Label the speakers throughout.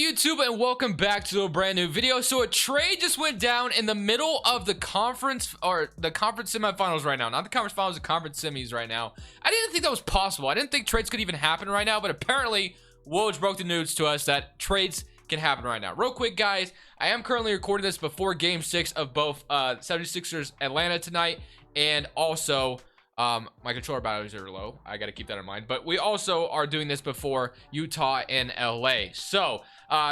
Speaker 1: YouTube, and welcome back to a brand new video. So a trade just went down in the middle of the conference, or the conference semifinals right now. Not the conference finals, the conference semis right now. I didn't think that was possible. I didn't think trades could even happen right now, but apparently Woj broke the news to us that trades can happen right now. Real quick, guys, I am currently recording this before game 6 of both 76ers Atlanta tonight, and also my controller batteries are low. I got to keep that in mind. But we also are doing this before Utah and LA. So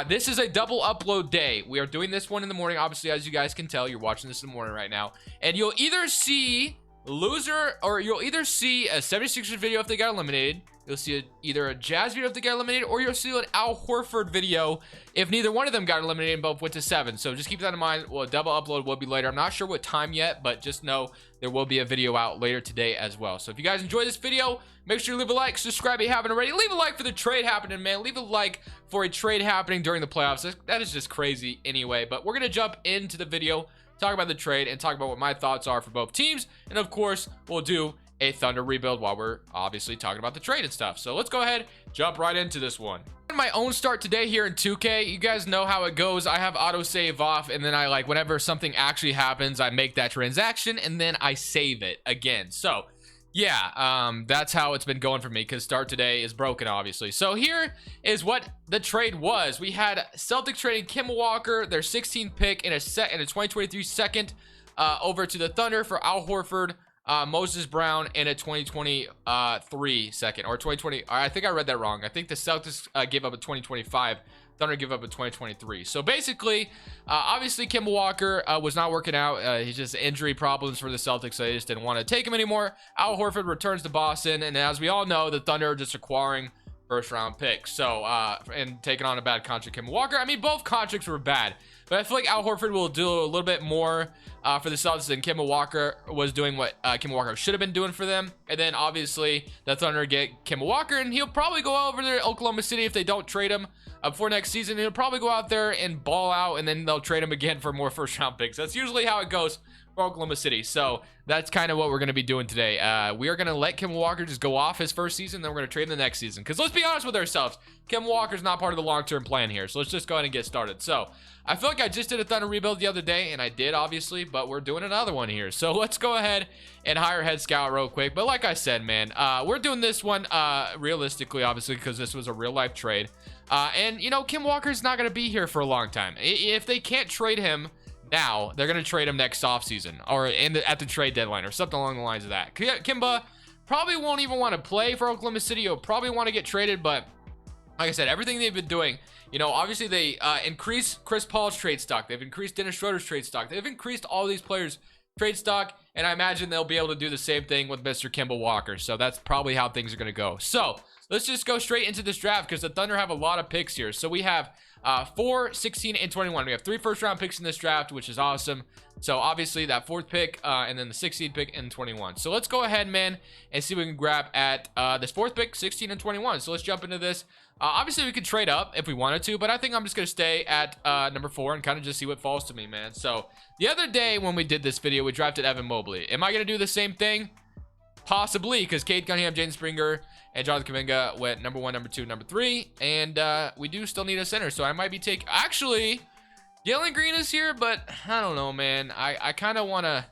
Speaker 1: this is a double upload day. We are doing this one in the morning. Obviously, as you guys can tell, you're watching this in the morning right now. And you'll either see loser, or you'll either see a 76ers video if they got eliminated. You'll see either a Jazz video if they got eliminated, or you'll see an Al Horford video if neither one of them got eliminated and both went to 7. So just keep that in mind. Well, a double upload will be later. I'm not sure what time yet, but just know there will be a video out later today as well. So if you guys enjoyed this video, make sure you leave a like, subscribe if you haven't already. Leave a like for the trade happening, man. Leave a like for a trade happening during the playoffs. That is just crazy anyway. But we're going to jump into the video, talk about the trade, and talk about what my thoughts are for both teams. And of course, we'll do a Thunder rebuild while we're obviously talking about the trade and stuff. So let's go ahead, jump right into this one. My own start today here in 2K. You guys know how it goes. I have autosave off, and then I whenever something actually happens, I make that transaction and then I save it again. So yeah, that's how it's been going for me, because start today is broken, obviously. So here is what the trade was. We had Celtics trading Kemba Walker, their 16th pick, and a 2023 second over to the Thunder for Al Horford, Moses Brown, and a 2023 second, or 2020. I think I read that wrong. I think the Celtics gave up a 2025. Thunder give up a 2023. So basically, obviously Kemba Walker was not working out. He's just injury problems for the Celtics, so they just didn't want to take him anymore. Al Horford returns to Boston, and as we all know, the Thunder are just acquiring first-round picks. So, and taking on a bad contract, Kemba Walker. I mean, both contracts were bad, but I feel like Al Horford will do a little bit more for the Celtics than Kemba Walker was doing what Kemba Walker should have been doing for them. And then, obviously, the Thunder get Kemba Walker, and he'll probably go over there to Oklahoma City if they don't trade him before next season. He'll probably go out there and ball out, and then they'll trade him again for more first-round picks. That's usually how it goes for Oklahoma City. So that's kind of what we're going to be doing today. We are going to let Kemba Walker just go off his first season, then we're going to trade him the next season. Because let's be honest with ourselves, Kemba Walker's not part of the long-term plan here. So let's just go ahead and get started. So I feel like I just did a Thunder rebuild the other day, and I did, obviously, but we're doing another one here. So let's go ahead and hire Head Scout real quick. But like I said, man, we're doing this one realistically, obviously, because this was a real-life trade. And, you know, Kemba Walker's not going to be here for a long time. If they can't trade him now, they're going to trade him next offseason, or at the trade deadline, or something along the lines of that. Kemba probably won't even want to play for Oklahoma City. He'll probably want to get traded, but like I said, everything they've been doing, you know, obviously they increased Chris Paul's trade stock. They've increased Dennis Schroeder's trade stock. They've increased all these players' trade stock, and I imagine they'll be able to do the same thing with Mr. Kemba Walker. So that's probably how things are going to go. So let's just go straight into this draft, because the Thunder have a lot of picks here. So we have 4, 16, and 21. We have 3 first-round picks in this draft, which is awesome. So obviously that 4th pick, and then the 16th pick and 21. So let's go ahead, man, and see what we can grab at this 4th pick, 16, and 21. So let's jump into this. Obviously we could trade up if we wanted to, but I think I'm just going to stay at number 4 and kind of just see what falls to me, man. So the other day when we did this video, we drafted Evan Mobley. Am I going to do the same thing? Possibly, because Cade Cunningham, Jaden Springer, and Jonathan Kuminga went number 1, number 2, number 3, and we do still need a center, so I might be taking, actually, Jalen Green is here, but I don't know, man. I kind of want to,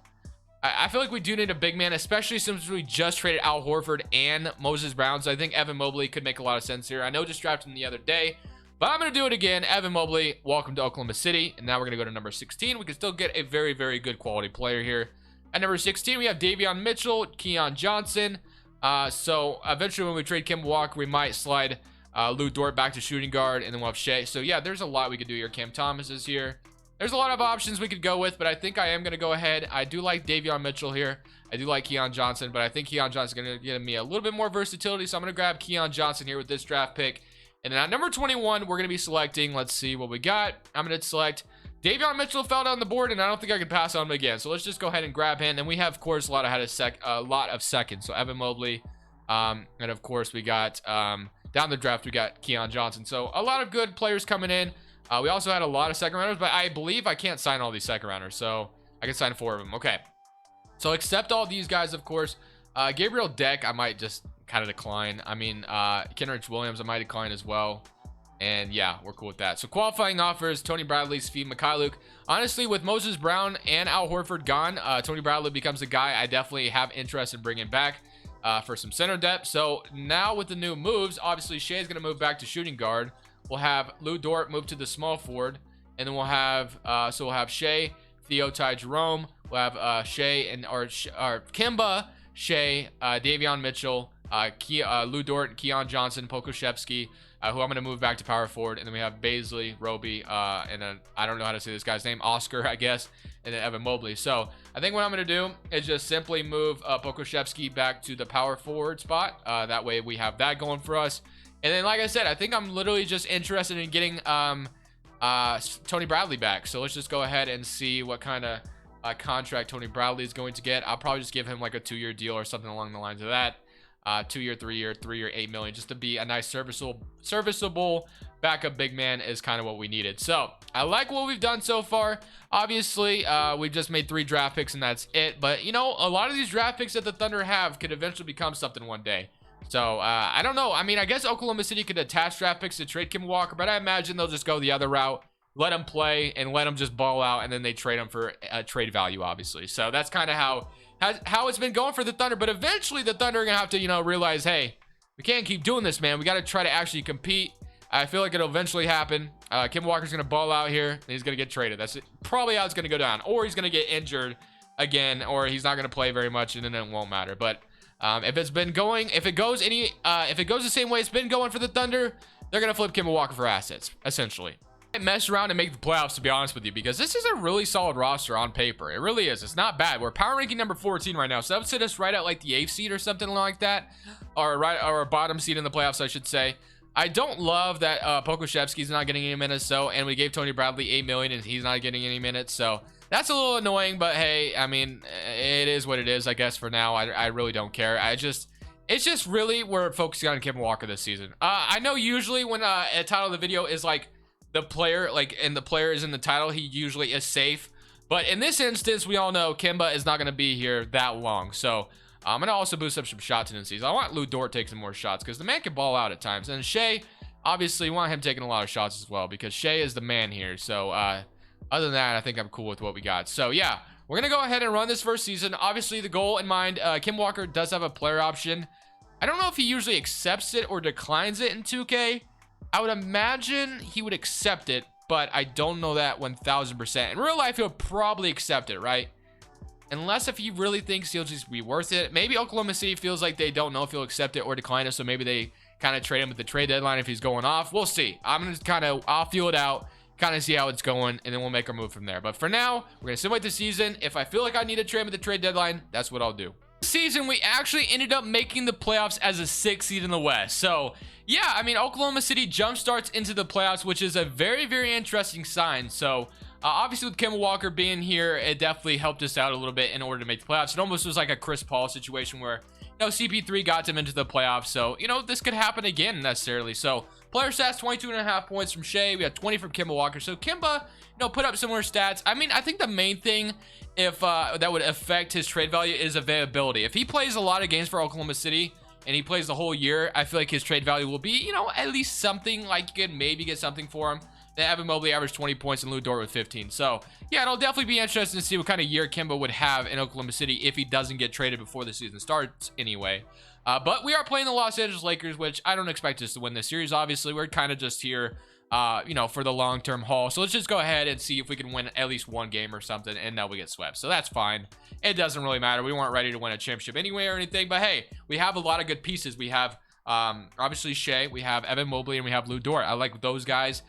Speaker 1: I feel like we do need a big man, especially since we just traded Al Horford and Moses Brown, so I think Evan Mobley could make a lot of sense here. I know just drafted him the other day, but I'm going to do it again. Evan Mobley, welcome to Oklahoma City, and now we're going to go to number 16. We can still get a very, very good quality player here. At number 16, we have Davion Mitchell, Keon Johnson. So eventually when we trade Kemba Walker, we might slide Lou Dort back to shooting guard, and then we'll have Shea. So yeah, there's a lot we could do here. Cam Thomas is here. There's a lot of options we could go with, but I think I am going to go ahead. I do like Davion Mitchell here. I do like Keon Johnson, but I think Keon Johnson is going to give me a little bit more versatility. So I'm going to grab Keon Johnson here with this draft pick. And then at number 21, we're going to be selecting, let's see what we got. I'm going to select Davion Mitchell. Fell down the board, and I don't think I can pass on him again. So let's just go ahead and grab him. And we have, of course, a lot of seconds. So Evan Mobley, and of course we got down the draft we got Keon Johnson. So a lot of good players coming in. We also had a lot of second rounders, but I believe I can't sign all these second rounders, so I can sign 4 of them. Okay, so accept all these guys, of course. Gabriel Deck, I might just kind of decline. I mean, Kenrich Williams, I might decline as well. And yeah, we're cool with that. So qualifying offers: Tony Bradley, Svi Mikhailuk. Honestly, with Moses Brown and Al Horford gone, Tony Bradley becomes a guy I definitely have interest in bringing back for some center depth. So now with the new moves, obviously Shea is going to move back to shooting guard. We'll have Lou Dort move to the small forward, and then we'll have Shea, Theo, Ty Jerome. We'll have Shea and or Kemba, Shea, Davion Mitchell, Lou Dort, and Keon Johnson, Pokusevski, who I'm going to move back to power forward. And then we have Baisley, Roby, and then I don't know how to say this guy's name, Oscar, I guess, and then Evan Mobley. So I think what I'm going to do is just simply move Pokusevski back to the power forward spot. That way we have that going for us. And then, like I said, I think I'm literally just interested in getting Tony Bradley back. So let's just go ahead and see what kind of contract Tony Bradley is going to get. I'll probably just give him like a 2-year deal or something along the lines of that. 2-year, 3-year, 8 million, just to be a nice serviceable backup big man is kind of what we needed. So I like what we've done so far. Obviously, we've just made 3 draft picks and that's it. But you know, a lot of these draft picks that the Thunder have could eventually become something one day. So I don't know. I mean, I guess Oklahoma City could attach draft picks to trade Kemba Walker, but I imagine they'll just go the other route, let him play and let him just ball out, and then they trade him for trade value, obviously. So that's kind of how it's been going for the Thunder. But eventually the Thunder are gonna have to, you know, realize, hey, we can't keep doing this, man. We got to try to actually compete. I feel like it'll eventually happen. Kemba Walker's gonna ball out here and he's gonna get traded. That's probably how it's gonna go down, or he's gonna get injured again, or he's not gonna play very much and then it won't matter. But if it goes the same way it's been going for the Thunder, they're gonna flip Kemba Walker for assets, essentially. Mess around and make the playoffs, to be honest with you, because this is a really solid roster on paper. It really is. It's not bad. We're power ranking number 14 right now, so that would sit us right at like the 8th seed or something like that, or a bottom seed in the playoffs, I should say. I don't love that Pokusevski's not getting any minutes, and we gave Tony Bradley $8 million and he's not getting any minutes, so that's a little annoying. But hey, I mean, it is what it is, I guess. For now, I really don't care. It's just really we're focusing on Kemba Walker this season. I know usually when a title of the video is like the player, and the player is in the title, he usually is safe. But in this instance, we all know Kemba is not going to be here that long. So I'm going to also boost up some shot tendencies. I want Lou Dort to take some more shots because the man can ball out at times. And Shea, obviously, you want him taking a lot of shots as well because Shea is the man here. So other than that, I think I'm cool with what we got. So yeah, we're going to go ahead and run this first season. Obviously, the goal in mind, Kemba Walker does have a player option. I don't know if he usually accepts it or declines it in 2K. I would imagine he would accept it, but I don't know that 1000%. In real life, he'll probably accept it, right? Unless if he really thinks he'll just be worth it. Maybe Oklahoma City feels like they don't know if he'll accept it or decline it, so maybe they kind of trade him at the trade deadline if he's going off. We'll see. I'll feel it out, kind of see how it's going, and then we'll make our move from there. But for now, we're going to simulate the season. If I feel like I need to trade him at the trade deadline, that's what I'll do. This season, we actually ended up making the playoffs as a 6th seed in the West. So yeah, I mean, Oklahoma City jump starts into the playoffs, which is a very, very interesting sign. So obviously with Kemba Walker being here, it definitely helped us out a little bit in order to make the playoffs. It almost was like a Chris Paul situation where, you know, CP3 got him into the playoffs. So, you know, this could happen again necessarily. So player stats, 22.5 points from Shea. We had 20 from Kemba Walker. So Kemba, you know, put up similar stats. I mean, I think the main thing that would affect his trade value is availability. If he plays a lot of games for Oklahoma City and he plays the whole year, I feel like his trade value will be, you know, at least something. Like you could maybe get something for him. Then Evan Mobley averaged 20 points and Lou Dort with 15. So yeah, it'll definitely be interesting to see what kind of year Kemba would have in Oklahoma City if he doesn't get traded before the season starts anyway. But we are playing the Los Angeles Lakers, which I don't expect us to win this series. Obviously, we're kind of just here, you know, for the long-term haul. So let's just go ahead and see if we can win at least one game or something, and now we get swept. So that's fine. It doesn't really matter. We weren't ready to win a championship anyway or anything. But hey, we have a lot of good pieces. We have obviously Shea, we have Evan Mobley, and we have Lou Dort. I like those guys.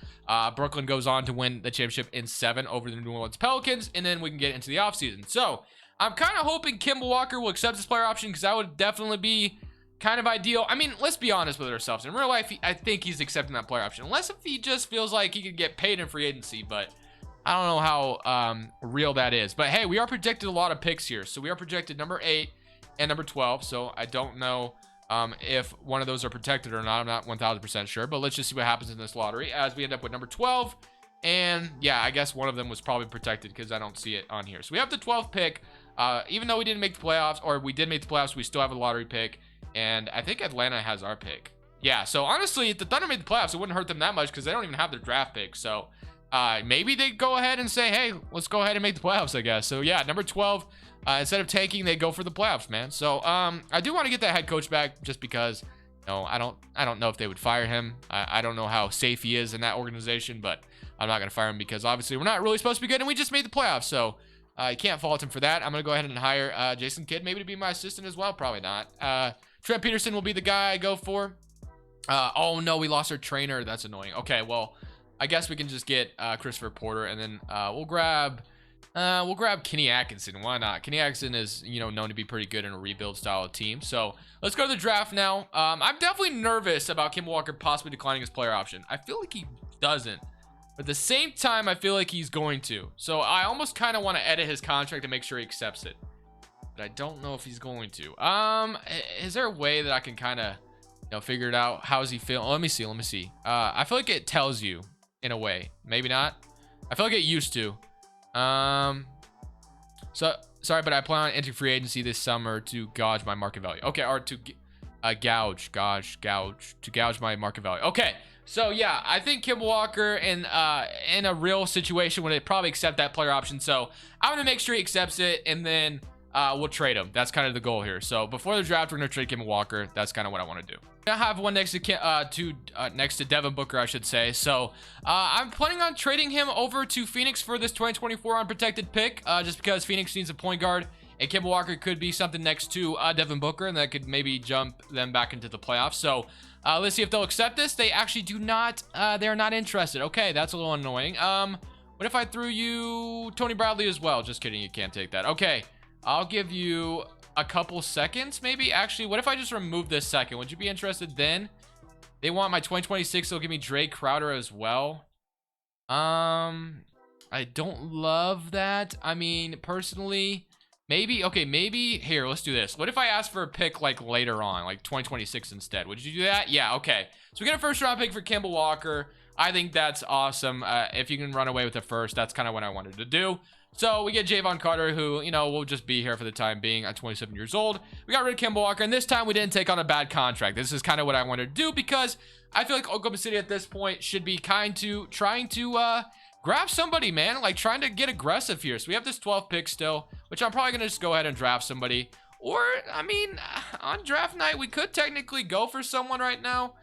Speaker 1: Brooklyn goes on to win the championship in 7 over the New Orleans Pelicans, and then we can get into the offseason. So I'm kind of hoping Kemba Walker will accept this player option because that would definitely be kind of ideal. I mean, let's be honest with ourselves. In real life, I think he's accepting that player option, unless if he just feels like he could get paid in free agency. But I don't know how real that is. But hey, we are projected a lot of picks here. So we are projected number 8 and number 12. So I don't know if one of those are protected or not. I'm not 1000% sure, but let's just see what happens in this lottery as we end up with number 12. And yeah, I guess one of them was probably protected because I don't see it on here. So we have the 12th pick. Even though we didn't make the playoffs, or we did make the playoffs, we still have a lottery pick. And I think Atlanta has our pick. Yeah, so honestly, if the Thunder made the playoffs, it wouldn't hurt them that much because they don't even have their draft pick. So maybe they'd go ahead and say, hey, let's go ahead and make the playoffs, I guess. So yeah, number 12, instead of tanking, they go for the playoffs, man. So I do want to get that head coach back just because, I don't know if they would fire him. I don't know how safe he is in that organization, but I'm not going to fire him because obviously we're not really supposed to be good and we just made the playoffs. So you can't fault him for that. I'm going to go ahead and hire Jason Kidd maybe to be my assistant as well. Probably not. Trent Peterson will be the guy I go for. Oh no, we lost our trainer. That's annoying. Okay, well, I guess we can just get Christopher Porter, and then we'll grab Kenny Atkinson. Why not? Kenny Atkinson is known to be pretty good in a rebuild style team. So let's go to the draft now. I'm definitely nervous about Kemba Walker possibly declining his player option. I feel like he doesn't, but at the same time, I feel like he's going to. So I almost kind of want to edit his contract to make sure he accepts it, but I don't know if he's going to. Is there a way that I can kind of figure it out? How does he feel? Let me see. I feel like it tells you in a way. Maybe not. I feel like it used to. So sorry, but I plan on entering free agency this summer to gauge my market value. Okay, or to gouge my market value. Okay, so yeah, I think Kemba Walker in a real situation would probably accept that player option. So I'm gonna make sure he accepts it, and then we'll trade him. That's kind of the goal here. So before the draft, we're gonna trade Kemba Walker. That's kind of what I want to do. I have one next to Devin Booker, I should say. So I'm planning on trading him over to Phoenix for this 2024 unprotected pick, just because Phoenix needs a point guard, and Kemba Walker could be something next to Devin Booker, and that could maybe jump them back into the playoffs. So let's see if they'll accept this. They actually do not. They're not interested. Okay, that's a little annoying. What if I threw you Tony Bradley as well? Just kidding, you can't take that. Okay, I'll give you a couple seconds, maybe. Actually, what if I just remove this second? Would you be interested then? They want my 2026. They'll give me Drake Crowder as well. I don't love that. I mean, personally, maybe. Okay, maybe here, let's do this. What if I ask for a pick like later on, like 2026 instead? Would you do that? Yeah, okay. So we get a first round pick for Kemba Walker. I think that's awesome. If you can run away with the first, that's kind of what I wanted to do. So we get Javon Carter, who, will just be here for the time being at 27 years old. We got rid of Kemba Walker, and this time we didn't take on a bad contract. This is kind of what I wanted to do because I feel like Oklahoma City at this point should be trying to grab somebody, man. Like, trying to get aggressive here. So we have this 12th pick still, which I'm probably going to just go ahead and draft somebody. Or, I mean, on draft night, we could technically go for someone right now.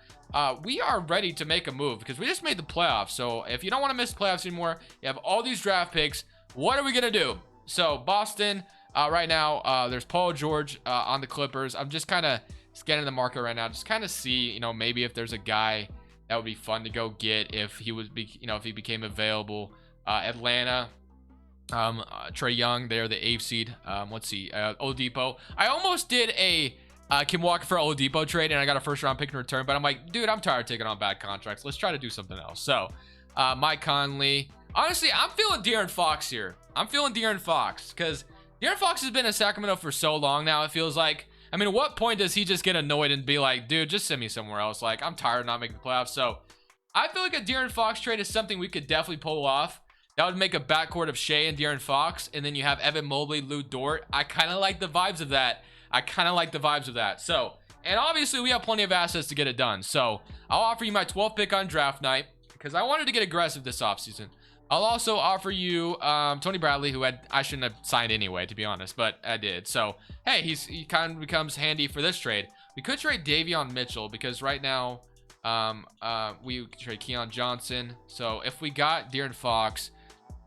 Speaker 1: We are ready to make a move because we just made the playoffs. So if you don't want to miss the playoffs anymore, you have all these draft picks. What are we gonna do? So Boston, right now, there's Paul George on the Clippers. I'm just kind of scanning the market right now, just kind of see, maybe if there's a guy that would be fun to go get if he was, if he became available. Atlanta, Trae Young, they're the 8th seed. Let's see, Oladipo. I almost did a Kim Walker for Oladipo trade, and I got a first round pick in return. But I'm like, dude, I'm tired of taking on bad contracts. Let's try to do something else. So, Mike Conley. Honestly, I'm feeling De'Aaron Fox here. I'm feeling De'Aaron Fox because De'Aaron Fox has been in Sacramento for so long now, it feels like. I mean, at what point does he just get annoyed and be like, dude, just send me somewhere else? Like, I'm tired of not making the playoffs. So I feel like a De'Aaron Fox trade is something we could definitely pull off. That would make a backcourt of Shea and De'Aaron Fox, and then you have Evan Mobley, Lou Dort. I kind of like the vibes of that. So, and obviously we have plenty of assets to get it done. So I'll offer you my 12th pick on draft night because I wanted to get aggressive this offseason. I'll also offer you Tony Bradley, who I shouldn't have signed anyway, to be honest, but I did. So, hey, he kind of becomes handy for this trade. We could trade Davion Mitchell because right now we could trade Keon Johnson. So if we got De'Aaron Fox,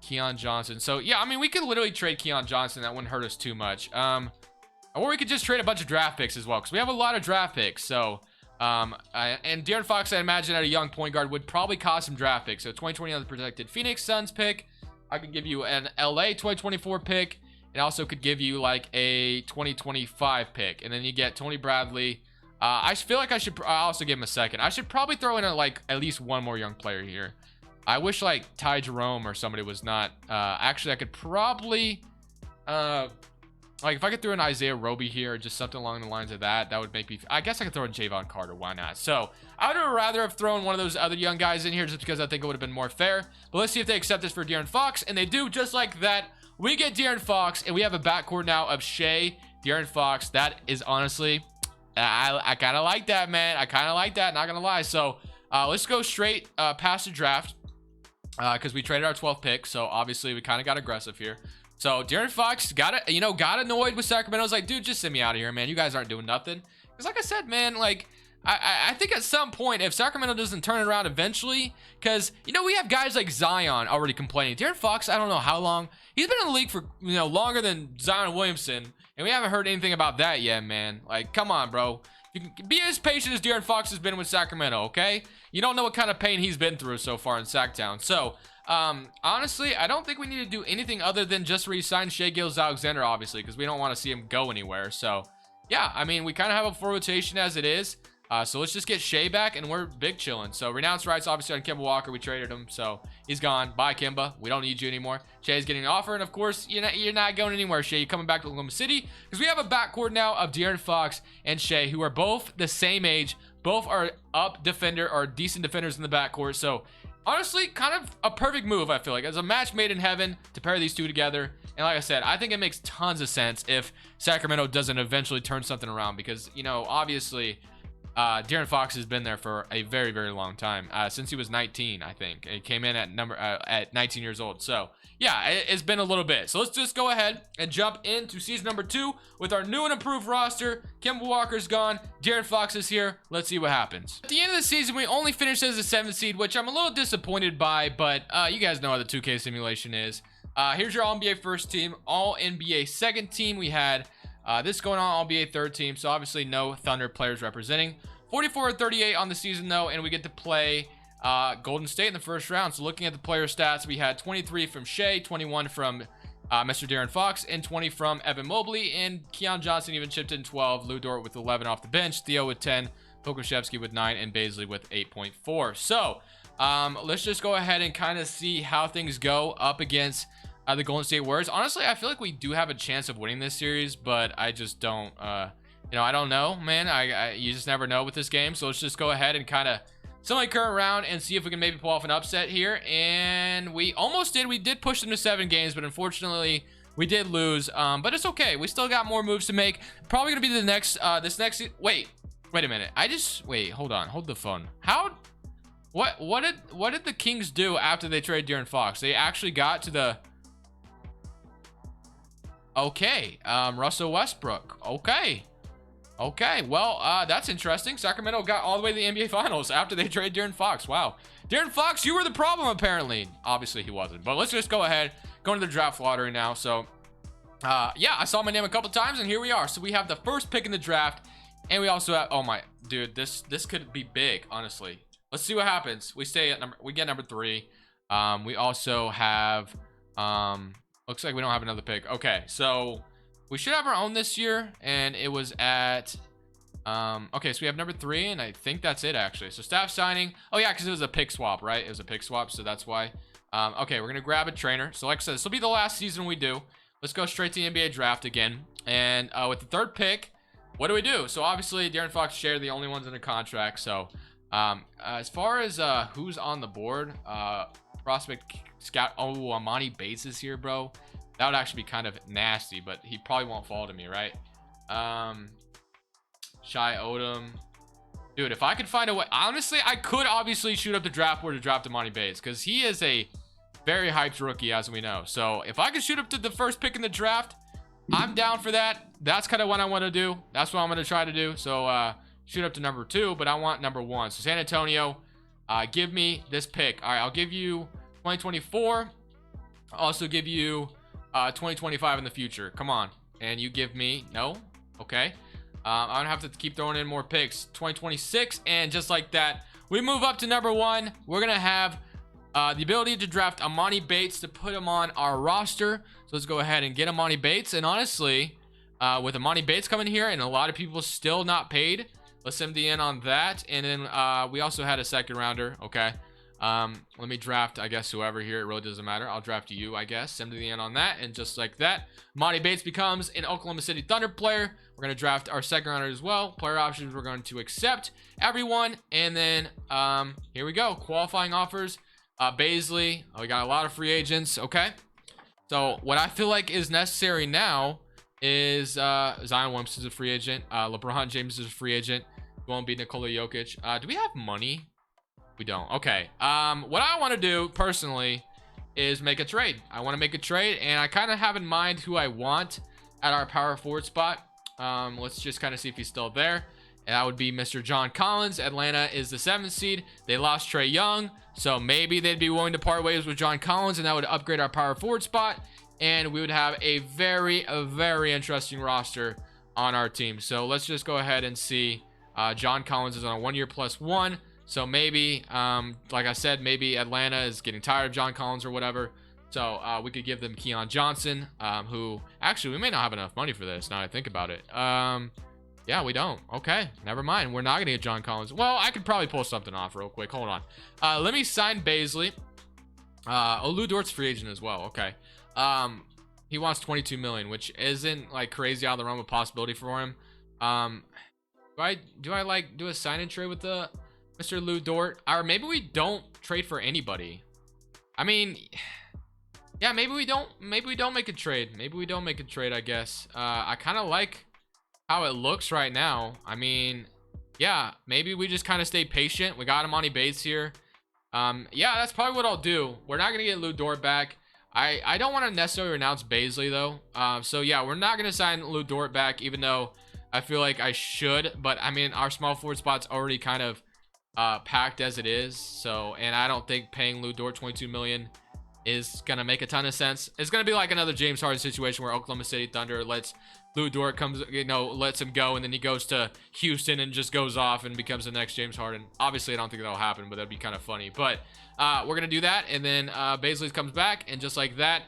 Speaker 1: Keon Johnson. So, yeah, I mean, we could literally trade Keon Johnson. That wouldn't hurt us too much. Or we could just trade a bunch of draft picks as well because we have a lot of draft picks. So, and De'Aaron Fox, I imagine, at a young point guard would probably cost some draft picks. So 2020 unprotected Phoenix Suns pick. I could give you an LA 2024 pick. And also could give you like a 2025 pick. And then you get Tony Bradley. I feel like I should also give him a second. I should probably throw in at least one more young player here. I wish like Ty Jerome or somebody was not. Actually, I could probably like if I could throw in Isaiah Roby here, or just something along the lines of that, that would make me. I guess I could throw in Javon Carter. Why not? So I would have rather have thrown one of those other young guys in here just because I think it would have been more fair. But let's see if they accept this for De'Aaron Fox, and they do. Just like that, we get De'Aaron Fox, and we have a backcourt now of Shea, De'Aaron Fox. That is honestly I kind of like that, man. I kind of like that, not gonna lie. So let's go straight past the draft, because we traded our 12th pick. So obviously we kind of got aggressive here. So De'Aaron Fox got annoyed with Sacramento. I was like, dude, just send me out of here, man. You guys aren't doing nothing. Because like I said, man, like I think at some point, if Sacramento doesn't turn it around eventually, because we have guys like Zion already complaining. De'Aaron Fox, I don't know how long. He's been in the league for longer than Zion Williamson, and we haven't heard anything about that yet, man. Like, come on, bro. You can be as patient as De'Aaron Fox has been with Sacramento, okay? You don't know what kind of pain he's been through so far in Sacktown. So honestly, I don't think we need to do anything other than just re-sign Shai Gilgeous-Alexander, obviously, because we don't want to see him go anywhere. So yeah, I mean, we kind of have a full rotation as it is. So let's just get Shai back, and we're big chilling. So renounce rights, obviously, on Kemba Walker. We traded him, so he's gone. Bye, Kemba. We don't need you anymore. Shai's getting an offer, and of course, you're not going anywhere, Shai. You're coming back to Oklahoma City, because we have a backcourt now of De'Aaron Fox and Shai, who are both the same age. Both are decent defenders in the backcourt. So honestly, kind of a perfect move, I feel like. It's a match made in heaven to pair these two together. And like I said, I think it makes tons of sense if Sacramento doesn't eventually turn something around, because obviously De'Aaron Fox has been there for a very, very long time, since he was 19, I think. He came in at 19 years old. So yeah, it's been a little bit. So let's just go ahead and jump into season number 2 with our new and improved roster. Kemba Walker's gone. De'Aaron Fox is here. Let's see what happens. At the end of the season, we only finished as a 7th seed, which I'm a little disappointed by, but you guys know how the 2K simulation is. Here's your All-NBA first team, All-NBA second team. We had this going on, All-NBA third team, so obviously no Thunder players representing. 44-38 on the season, though, and we get to play Golden State in the first round. So looking at the player stats, we had 23 from Shai, 21 from Mr. De'Aaron Fox, and 20 from Evan Mobley, and Keon Johnson even chipped in 12, Lou Dort with 11 off the bench, Theo with 10, Pokusevski with 9, and Baisley with 8.4. So let's just go ahead and kind of see how things go up against the Golden State Warriors. Honestly, I feel like we do have a chance of winning this series, but I just don't I don't know, man. You just never know with this game. So let's just go ahead and kind of semi current round and see if we can maybe pull off an upset here. And we almost did. We did push them to 7 games, but unfortunately we did lose. But it's okay. We still got more moves to make. Probably gonna be the next wait a minute. Wait, hold on. Hold the phone. What did the Kings do after they traded De'Aaron Fox? They actually got to the Russell Westbrook. Okay, well, that's interesting. Sacramento got all the way to the NBA Finals after they traded De'Aaron Fox. Wow. De'Aaron Fox, you were the problem, apparently. Obviously, he wasn't. But let's just go ahead. Go into the draft lottery now. So, yeah, I saw my name a couple times, and here we are. So we have the first pick in the draft, and we also have... Oh, my... Dude, this could be big, honestly. Let's see what happens. We get number 3. We also have... looks like we don't have another pick. Okay, so... We should have our own this year, and it was at okay, so we have number 3, and I think that's it, actually. So staff signing. Oh yeah, because it was a pick swap, right? It was a pick swap, so that's why. Okay, we're gonna grab a trainer. So like I said, this will be the last season we do. Let's go straight to the NBA draft again. And with the 3rd pick, what do we do? So obviously De'Aaron Fox, Shai are the only ones in the contract. So as far as who's on the board, prospect scout. Oh, Emoni Bates is here, bro. That would actually be kind of nasty, but he probably won't fall to me, right? Shai Odom. Dude, if I could find a way... Honestly, I could obviously shoot up the draft board to draft Emoni Bates, because he is a very hyped rookie, as we know. So if I could shoot up to the first pick in the draft, I'm down for that. That's kind of what I want to do. That's what I'm going to try to do. So shoot up to number 2, but I want number 1. So San Antonio, give me this pick. All right, I'll give you 2024. I'll also give you... 2025 in the future. Come on. And you give me... No? Okay. I'm going to have to keep throwing in more picks. 2026. And just like that, we move up to number 1. We're going to have the ability to draft Emoni Bates to put him on our roster. So let's go ahead and get Emoni Bates. And honestly, with Emoni Bates coming here and a lot of people still not paid, let's send the in on that. And then we also had a 2nd rounder. Okay. Let me draft, I guess, whoever here. It really doesn't matter. I'll draft you, I guess. Send to the end on that. And just like that, Emoni Bates becomes an Oklahoma City Thunder player. We're going to draft our 2nd rounder as well. Player options, we're going to accept everyone. And then here we go. Qualifying offers. Baisley. We got a lot of free agents. Okay. So what I feel like is necessary now is Zion Williamson is a free agent. LeBron James is a free agent. It won't be Nikola Jokic. Do we have money? We don't. Okay. What I want to do personally is make a trade. I want to make a trade, and I kind of have in mind who I want at our power forward spot. Let's just kind of see if he's still there. And that would be Mr. John Collins. Atlanta is the 7th seed. They lost Trae Young, so maybe they'd be willing to part ways with John Collins, and that would upgrade our power forward spot, and we would have a very interesting roster on our team. So let's just go ahead and see. John Collins is on a 1-year +1. So maybe, like I said, maybe Atlanta is getting tired of John Collins or whatever. So we could give them Keon Johnson, who actually we may not have enough money for this now that I think about it. Yeah, we don't. Okay, never mind. We're not going to get John Collins. Well, I could probably pull something off real quick. Hold on. Let me sign Baisley. Lou Dort's free agent as well. Okay. He wants 22 million, which isn't like crazy out of the realm of possibility for him. Do I like do a sign and trade with the Mr. Lou Dort? Or maybe we don't trade for anybody. I mean, yeah, maybe we don't make a trade. Maybe we don't make a trade, I guess. I kind of like how it looks right now. I mean, yeah, maybe we just kind of stay patient. We got Emoni Bates here. Yeah, that's probably what I'll do. We're not gonna get Lou Dort back. I don't want to necessarily renounce Baisley though. So yeah, we're not gonna sign Lou Dort back, even though I feel like I should. But I mean, our small forward spot's already kind of packed as it is. So, and I don't think paying Lou Dort 22 million is gonna make a ton of sense. It's gonna be like another James Harden situation where Oklahoma City Thunder lets Lou Dort lets him go, and then he goes to Houston and just goes off and becomes the next James Harden. Obviously, I don't think that'll happen, but that'd be kind of funny. But we're gonna do that, and then Baisley comes back, and just like that,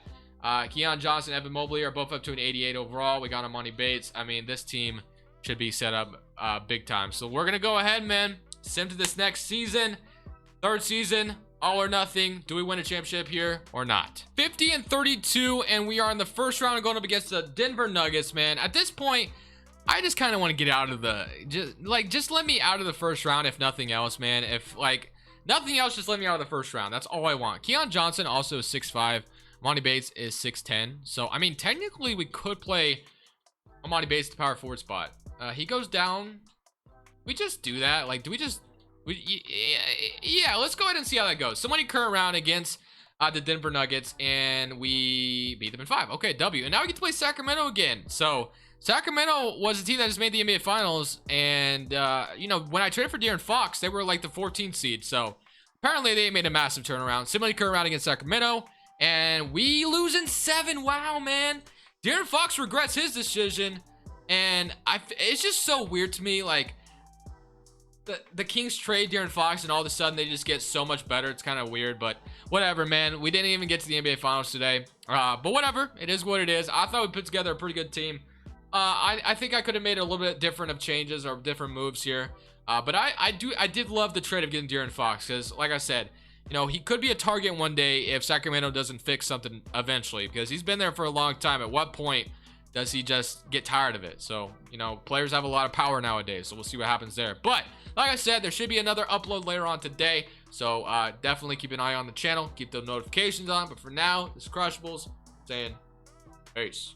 Speaker 1: Keon Johnson, Evan Mobley are both up to an 88 overall. We got Emoni Bates. I mean, this team should be set up big time. So we're gonna go ahead, man, sim to this next season, 3rd season. All or nothing. Do we win a championship here or not? 50-32, and we are in the first round going up against the Denver Nuggets, man. At this point, I just kind of want to get out of the just let me out of the first round, if nothing else, man. If like nothing else, just let me out of the first round. That's all I want. Keon Johnson also is 6'5". Emoni Bates is 6'10". So I mean, technically we could play Emoni Bates to power forward spot. He goes down. We just do that. Like, do we just yeah, let's go ahead and see how that goes. Somebody current round against the Denver Nuggets, and we beat them in 5. Okay, W. And now we get to play Sacramento again. So Sacramento was a team that just made the NBA Finals, and you know, when I traded for De'Aaron Fox, they were like the 14th seed. So apparently they made a massive turnaround. Somebody current round against Sacramento, and we lose in 7. Wow, man. De'Aaron Fox regrets his decision, and it's just so weird to me, like, the Kings trade De'Aaron Fox, and all of a sudden they just get so much better. It's kind of weird, but whatever, man. We didn't even get to the NBA Finals today, but whatever. It is what it is. I thought we put together a pretty good team. I think I could have made a little bit different of changes or different moves here, but I did love the trade of getting De'Aaron Fox, because like I said, you know, he could be a target one day if Sacramento doesn't fix something eventually, because he's been there for a long time. At what point does he just get tired of it? So, you know, players have a lot of power nowadays, so we'll see what happens there. But like I said, there should be another upload later on today, so definitely keep an eye on the channel, keep the notifications on. But for now, this is Crushables saying peace.